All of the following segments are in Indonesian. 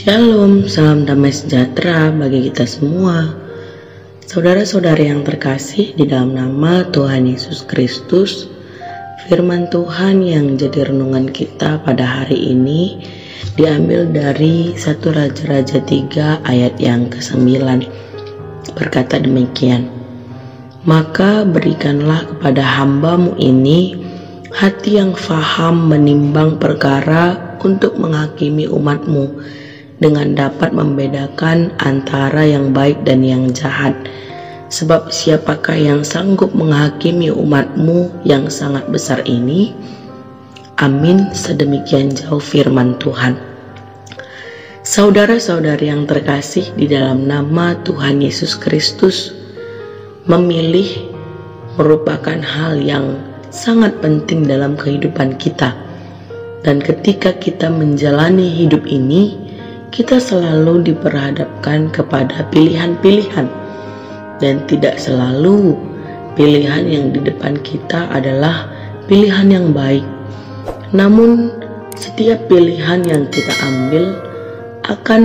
Shalom, salam damai sejahtera bagi kita semua. Saudara-saudari yang terkasih di dalam nama Tuhan Yesus Kristus, firman Tuhan yang jadi renungan kita pada hari ini diambil dari 1 Raja-Raja 3 ayat yang ke-9. Berkata demikian, "Maka berikanlah kepada hamba-Mu ini hati yang faham menimbang perkara untuk menghakimi umat-Mu, dengan dapat membedakan antara yang baik dan yang jahat. Sebab siapakah yang sanggup menghakimi umat-Mu yang sangat besar ini?" Amin. Sedemikian jauh firman Tuhan. Saudara-saudari yang terkasih di dalam nama Tuhan Yesus Kristus, memilih merupakan hal yang sangat penting dalam kehidupan kita. Dan ketika kita menjalani hidup ini, kita selalu diperhadapkan kepada pilihan-pilihan, dan tidak selalu pilihan yang di depan kita adalah pilihan yang baik. Namun setiap pilihan yang kita ambil akan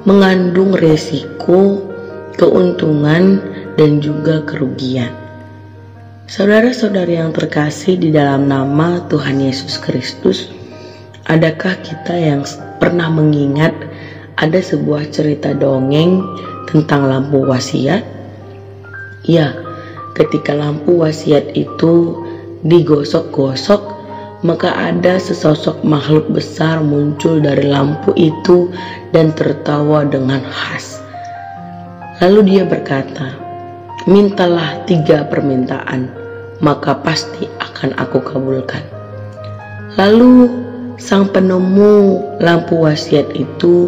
mengandung resiko, keuntungan, dan juga kerugian. Saudara-saudari yang terkasih di dalam nama Tuhan Yesus Kristus, adakah kita yang pernah mengingat ada sebuah cerita dongeng tentang lampu wasiat? Ya, ketika lampu wasiat itu digosok-gosok, maka ada sesosok makhluk besar muncul dari lampu itu dan tertawa dengan khas. Lalu dia berkata, "Mintalah 3 permintaan, maka pasti akan aku kabulkan." Lalu sang penemu lampu wasiat itu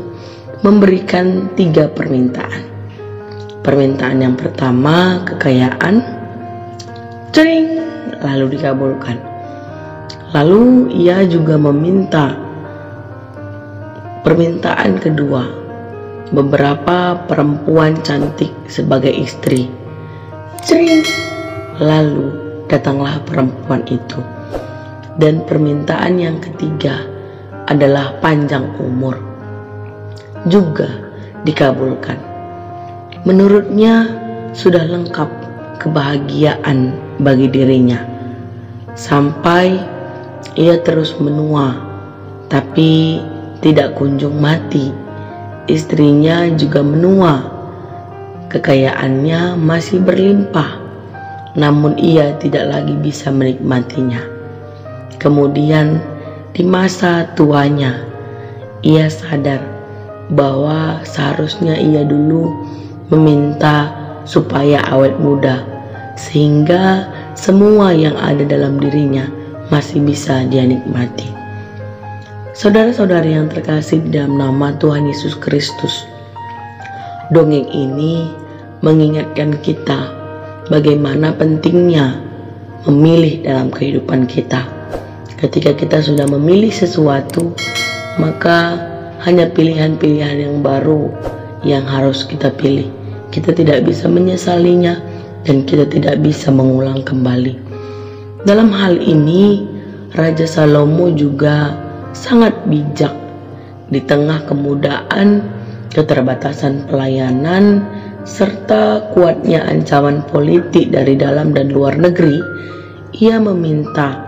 memberikan 3 permintaan. Permintaan yang pertama, kekayaan, cering, lalu dikabulkan. Lalu ia juga meminta permintaan kedua, beberapa perempuan cantik sebagai istri, cering, lalu datanglah perempuan itu. Dan permintaan yang ketiga adalah panjang umur, juga dikabulkan. Menurutnya sudah lengkap kebahagiaan bagi dirinya, sampai ia terus menua, tapi tidak kunjung mati. Istrinya juga menua, kekayaannya masih berlimpah, namun ia tidak lagi bisa menikmatinya. Kemudian di masa tuanya, ia sadar bahwa seharusnya ia dulu meminta supaya awet muda, sehingga semua yang ada dalam dirinya masih bisa dia nikmati. Saudara-saudari yang terkasih di dalam nama Tuhan Yesus Kristus, dongeng ini mengingatkan kita bagaimana pentingnya memilih dalam kehidupan kita. Ketika kita sudah memilih sesuatu, maka hanya pilihan-pilihan yang baru yang harus kita pilih. Kita tidak bisa menyesalinya dan kita tidak bisa mengulang kembali. Dalam hal ini, Raja Salomo juga sangat bijak. Di tengah kemudaan, keterbatasan pelayanan, serta kuatnya ancaman politik dari dalam dan luar negeri, ia meminta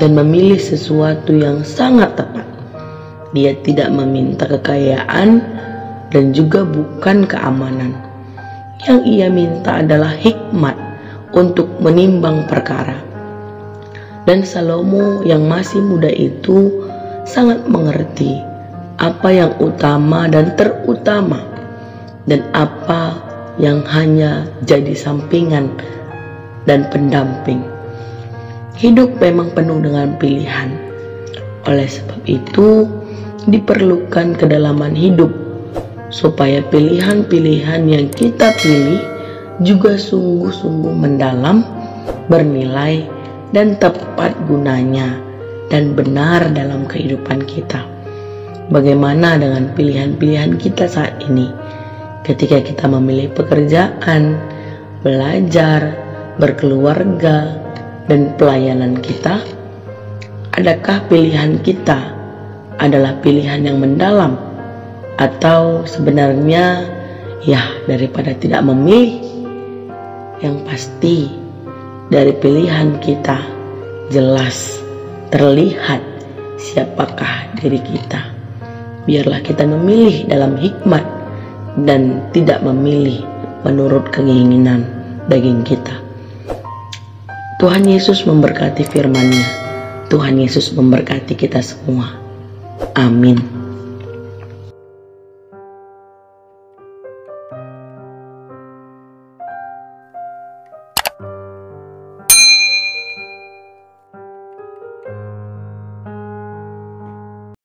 dan memilih sesuatu yang sangat tepat. Dia tidak meminta kekayaan dan juga bukan keamanan. Yang ia minta adalah hikmat untuk menimbang perkara. Dan Salomo yang masih muda itu sangat mengerti apa yang utama dan terutama, dan apa yang hanya jadi sampingan dan pendamping. Hidup memang penuh dengan pilihan. Oleh sebab itu, diperlukan kedalaman hidup supaya pilihan-pilihan yang kita pilih juga sungguh-sungguh mendalam, bernilai, dan tepat gunanya, dan benar dalam kehidupan kita. Bagaimana dengan pilihan-pilihan kita saat ini? Ketika kita memilih pekerjaan, belajar, berkeluarga, dan pelayanan kita, adakah pilihan kita adalah pilihan yang mendalam Atau sebenarnya ya daripada tidak memilih, yang pasti dari pilihan kita jelas terlihat siapakah diri kita. Biarlah kita memilih dalam hikmat dan tidak memilih menurut keinginan daging kita. Tuhan Yesus memberkati firman-Nya. Tuhan Yesus memberkati kita semua. Amin.